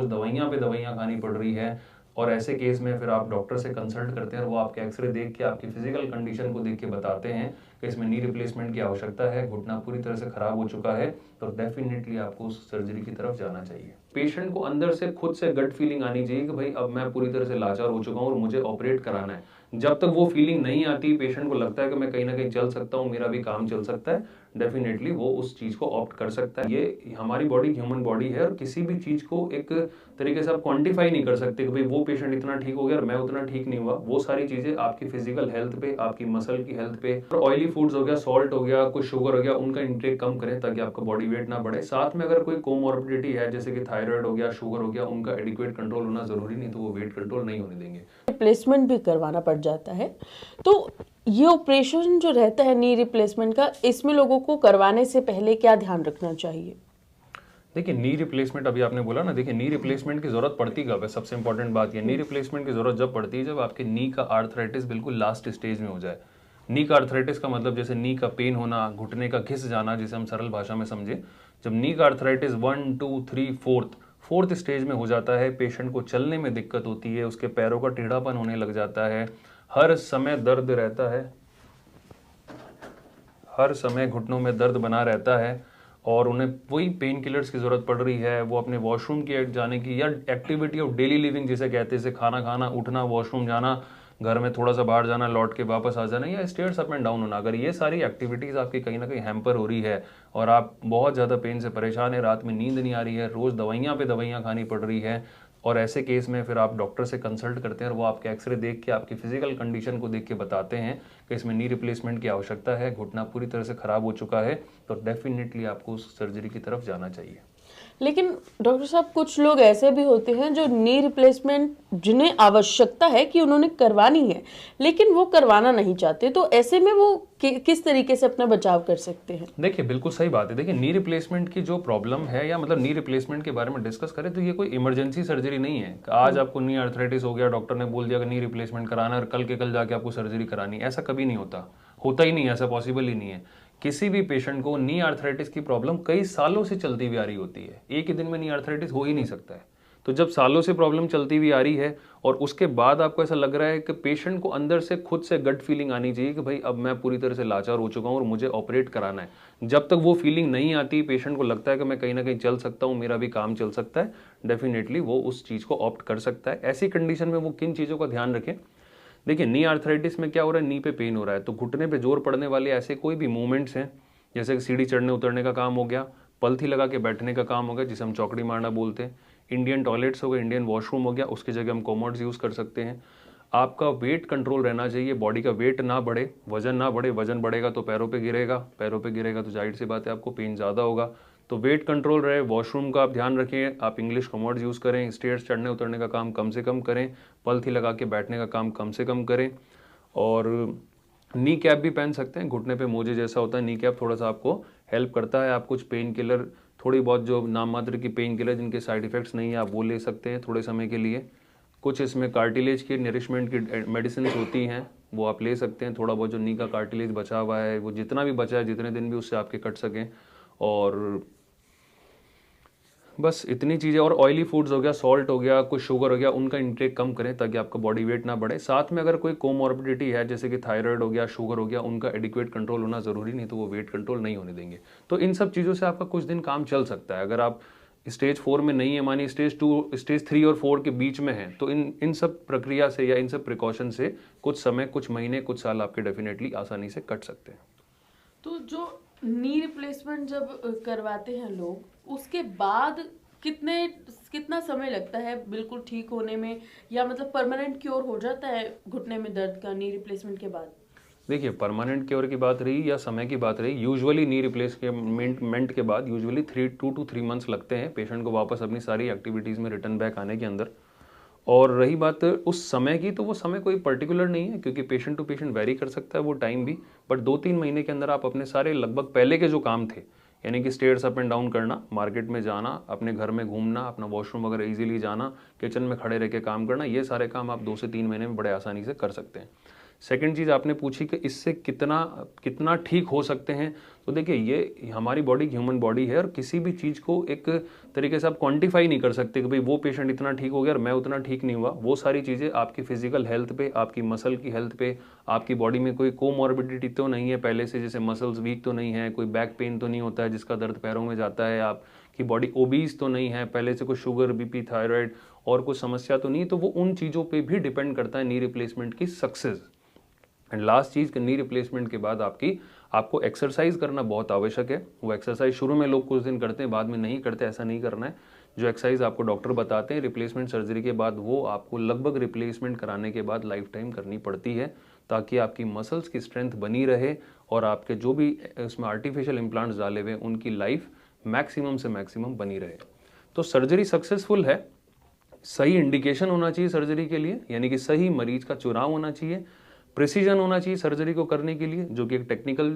रोज दवाइयाँ पे दवाइयाँ खानी पड़ रही है, और ऐसे केस में फिर आप डॉक्टर से कंसल्ट करते हैं और वो आपके एक्सरे देख के आपकी फिजिकल कंडीशन को देख के बताते हैं कि इसमें नी रिप्लेसमेंट की आवश्यकता है, घुटना पूरी तरह से खराब हो चुका है, तो डेफिनेटली आपको उस सर्जरी की तरफ जाना चाहिए। पेशेंट को अंदर से खुद से गट फीलिंग आनी चाहिए कि भाई अब मैं पूरी तरह से लाचार हो चुका हूँ और मुझे ऑपरेट कराना है। जब तक वो फीलिंग नहीं आती, पेशेंट को लगता है कि मैं कहीं ना कहीं चल सकता हूँ, मेरा भी काम चल सकता है, डेफिनेटली वो उस चीज को ऑप्ट कर सकता है। ये हमारी बॉडी ह्यूमन बॉडी है और किसी भी चीज को एक तरीके से आप क्वांटिफाई नहीं कर सकते कि भाई वो पेशेंट इतना ठीक हो गया और मैं उतना ठीक नहीं हुआ। वो सारी चीजें आपकी फिजिकल हेल्थ पे, आपकी मसल की हेल्थ पे, और ऑयली फूड्स हो गया, सॉल्ट हो गया, कुछ शुगर हो गया, उनका इंटेक कम करें ताकि आपका बॉडी वेट ना बढ़े। साथ में अगर कोई कोमॉर्बिडिटी है जैसे कि थायराइड हो गया, शुगर हो गया, उनका एडिक्वेट कंट्रोल होना जरूरी, नहीं तो वो वेट कंट्रोल नहीं होने देंगे। रिप्लेसमेंट भी करवाना पड़ जाता है, तो ये ऑपरेशन जो रहता है नी रिप्लेसमेंट का, इसमें लोगों को करवाने से पहले क्या ध्यान रखना चाहिए? देखिए नी रिप्लेसमेंट अभी आपने बोला ना, देखिए नी रिप्लेसमेंट की जरूरत पड़ती कब है? सबसे इंपॉर्टेंट बात ये, नी रिप्लेसमेंट की जरूरत जब पड़ती है जब आपके नी का आर्थराइटिस बिल्कुल लास्ट स्टेज में हो जाए। नी का आर्थराइटिस का मतलब जैसे नी का पेन होना, घुटने का घिस जाना, जिसे हम सरल भाषा में समझे। जब नी का आर्थराइटिस 1 2 3 फोर्थ स्टेज में हो जाता है, पेशेंट को चलने में दिक्कत होती है, उसके पैरों का टेढ़ापन होने लग जाता है, हर समय दर्द रहता है, हर समय घुटनों में दर्द बना रहता है, और उन्हें वही पेन किलर्स की जरूरत पड़ रही है, वो अपने वॉशरूम की जाने की या एक्टिविटी ऑफ डेली लिविंग जिसे कहते हैं, जैसे खाना खाना, उठना, वॉशरूम जाना, घर में थोड़ा सा बाहर जाना, लौट के वापस आ जाना, या स्टेयर्स अप एंड डाउन होना, अगर ये सारी एक्टिविटीज आपकी कहीं ना कहीं हैम्पर हो रही है और आप बहुत ज़्यादा पेन से परेशान है, रात में नींद नहीं आ रही है, रोज़ दवाइयाँ पे दवाइयाँ खानी पड़ रही है, और ऐसे केस में फिर आप डॉक्टर से कंसल्ट करते हैं और वो आपके एक्सरे देख के आपकी फिजिकल कंडीशन को देख के बताते हैं कि इसमें नी रिप्लेसमेंट की आवश्यकता है, घुटना पूरी तरह से खराब हो चुका है, तो डेफिनेटली आपको उस सर्जरी की तरफ जाना चाहिए। लेकिन डॉक्टर साहब, कुछ लोग ऐसे भी होते हैं जो नी रिप्लेसमेंट जिन्हें आवश्यकता है कि उन्होंने करवानी है, लेकिन वो करवाना नहीं चाहते, तो ऐसे में वो किस तरीके से अपना बचाव कर सकते हैं? देखिए बिल्कुल सही बात है। देखिए नी रिप्लेसमेंट की जो प्रॉब्लम है, या मतलब नी रिप्लेसमेंट के बारे में डिस्कस करें तो ये कोई इमरजेंसी सर्जरी नहीं है। आज आपको नी आर्थराइटिस हो गया, डॉक्टर ने बोल दिया कि नी रिप्लेसमेंट कराना है और कल के कल जाके आपको सर्जरी करानी है, ऐसा कभी नहीं होता, होता ही नहीं, ऐसा पॉसिबल ही नहीं है। किसी भी पेशेंट को नी आर्थराइटिस की प्रॉब्लम कई सालों से चलती हुई आ रही होती है, एक ही दिन में नी आर्थराइटिस हो ही नहीं सकता है। तो जब सालों से प्रॉब्लम चलती हुई आ रही है और उसके बाद आपको ऐसा लग रहा है कि पेशेंट को अंदर से खुद से गट फीलिंग आनी चाहिए कि भाई अब मैं पूरी तरह से लाचार हो चुका हूँ और मुझे ऑपरेट कराना है, जब तक वो फीलिंग नहीं आती, पेशेंट को लगता है कि मैं कहीं ना कहीं चल सकता हूँ, मेरा भी काम चल सकता है, डेफिनेटली वो उस चीज़ को ऑप्ट कर सकता है। ऐसी कंडीशन में वो किन चीज़ों का ध्यान रखें? देखिए नी आर्थराइटिस में क्या हो रहा है, नी पे पेन हो रहा है, तो घुटने पे जोर पड़ने वाले ऐसे कोई भी मूवमेंट्स हैं, जैसे कि सीढ़ी चढ़ने उतरने का काम हो गया, पलथी लगा के बैठने का काम हो गया जिसे हम चौकड़ी मारना बोलते हैं, इंडियन टॉयलेट्स हो गए, इंडियन वॉशरूम हो गया, उसकी जगह हम कॉमोड्स यूज़ कर सकते हैं। आपका वेट कंट्रोल रहना चाहिए, बॉडी का वेट ना बढ़े, वजन ना बढ़े, वजन बढ़ेगा तो पैरों पे गिरेगा, पैरों पे गिरेगा तो जाहिर सी बात है आपको पेन ज़्यादा होगा। तो वेट कंट्रोल रहे, वॉशरूम का आप ध्यान रखें, आप इंग्लिश कॉमोड्स यूज़ करें, स्टेयर्स चढ़ने उतरने का काम कम से कम करें, पलथी लगा के बैठने का काम कम से कम करें, और नी कैप भी पहन सकते हैं, घुटने पे मोजे जैसा होता है, नी कैप थोड़ा सा आपको हेल्प करता है। आप कुछ पेन किलर, थोड़ी बहुत जो नाम मात्र की पेन किलर जिनके साइड इफेक्ट्स नहीं है, आप वो ले सकते हैं थोड़े समय के लिए। कुछ इसमें कार्टिलेज की नरिशमेंट की मेडिसिन होती हैं, वो आप ले सकते हैं। थोड़ा बहुत जो नी का कार्टिलेज बचा हुआ है, वो जितना भी बचा है, जितने दिन भी उससे आपके कट सकें, और बस इतनी चीज़ें। और ऑयली फूड्स हो गया, सॉल्ट हो गया, कुछ शुगर हो गया, उनका इंटेक कम करें ताकि आपका बॉडी वेट ना बढ़े। साथ में अगर कोई कोमॉर्बिडिटी है जैसे कि थायराइड हो गया, शुगर हो गया, उनका एडिक्वेट कंट्रोल होना ज़रूरी, नहीं तो वो वेट कंट्रोल नहीं होने देंगे। तो इन सब चीज़ों से आपका कुछ दिन काम चल सकता है। अगर आप स्टेज 4 में नहीं है, मानिए स्टेज 2, स्टेज 3 और 4 के बीच में है, तो इन सब प्रक्रिया से या इन सब प्रिकॉशन से कुछ समय, कुछ महीने, कुछ साल आपके डेफिनेटली आसानी से कट सकते हैं। तो जो नी रिप्लेसमेंट जब करवाते हैं लोग, उसके बाद कितना समय लगता है बिल्कुल ठीक होने में, या मतलब परमानेंट क्योर हो जाता है घुटने में दर्द का नी रिप्लेसमेंट के बाद? देखिए परमानेंट क्योर की बात रही या समय की बात रही, यूजुअली नी रिप्लेसमेंट के बाद यूजुअली 2 to 3 मंथ्स लगते हैं पेशेंट को वापस अपनी सारी एक्टिविटीज़ में रिटर्न बैक आने के अंदर। और रही बात उस समय की, तो वो समय कोई पर्टिकुलर नहीं है, क्योंकि पेशेंट टू पेशेंट वेरी कर सकता है वो टाइम भी। बट 2-3 महीने के अंदर आप अपने सारे लगभग पहले के जो काम थे, यानी कि स्टेयर्स अप एंड डाउन करना, मार्केट में जाना, अपने घर में घूमना, अपना वॉशरूम वगैरह इजीली जाना, किचन में खड़े रह के काम करना, ये सारे काम आप 2 से 3 महीने में बड़े आसानी से कर सकते हैं। सेकंड चीज़ आपने पूछी कि इससे कितना कितना ठीक हो सकते हैं, तो देखिए ये हमारी बॉडी ह्यूमन बॉडी है और किसी भी चीज़ को एक तरीके से आप क्वांटिफाई नहीं कर सकते कि भाई वो पेशेंट इतना ठीक हो गया और मैं उतना ठीक नहीं हुआ। वो सारी चीज़ें आपकी फिजिकल हेल्थ पे, आपकी मसल की हेल्थ पे, आपकी बॉडी में कोई कोमॉर्बिडिटी तो नहीं है पहले से, जैसे मसल्स वीक तो नहीं है, कोई बैक पेन तो नहीं होता है जिसका दर्द पैरों में जाता है, आपकी बॉडी ओबीज तो नहीं है पहले से, कोई शुगर, बीपी, थायराइड और कुछ समस्या तो नहीं, तो वो उन चीज़ों पे भी डिपेंड करता है नी रिप्लेसमेंट की success. And last cheese, knee replacement के बाद आपको एक्सरसाइज करना बहुत आवश्यक है। वो एक्सरसाइज शुरू में लोग कुछ दिन करते हैं, बाद में नहीं करते, ऐसा नहीं करना है। जो एक्सरसाइज आपको डॉक्टर बताते हैं रिप्लेसमेंट सर्जरी के बाद, वो आपको लगभग रिप्लेसमेंट कराने के बाद लाइफ टाइम करनी पड़ती है, ताकि आपकी मसल्स की स्ट्रेंथ बनी रहे और आपके जो भी इसमें आर्टिफिशियल इम्प्लांट्स डाले हुए उनकी लाइफ मैक्सिमम से मैक्सिमम बनी रहे। तो सर्जरी सक्सेसफुल है, सही इंडिकेशन होना चाहिए सर्जरी के लिए, यानी कि सही मरीज का चुनाव होना चाहिए, प्रिसीजन होना चाहिए सर्जरी को करने के लिए, जो कि एक टेक्निकल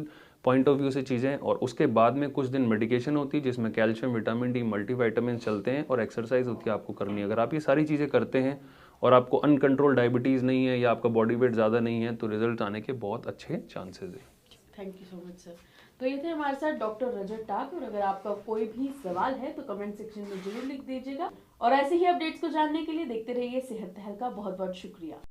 पॉइंट ऑफ व्यू से चीज़ें हैं। और उसके बाद में कुछ दिन मेडिकेशन होती है जिसमें कैल्शियम, विटामिन डी, मल्टीविटामिन चलते हैं और एक्सरसाइज होती है आपको करनी है। अगर आप ये सारी चीज़ें करते हैं और आपको अनकंट्रोल डायबिटीज़ नहीं है या आपका बॉडी वेट ज़्यादा नहीं है, तो रिजल्ट आने के बहुत अच्छे चांसेस है। Thank you so much sir. तो ये थे हमारे साथ डॉक्टर रजत टाक, और अगर आपका कोई भी सवाल है तो कमेंट सेक्शन में जरूर लिख दीजिएगा। और ऐसे ही अपडेट्स को जानने के लिए देखते रहिए सेहत तहलका। बहुत बहुत शुक्रिया।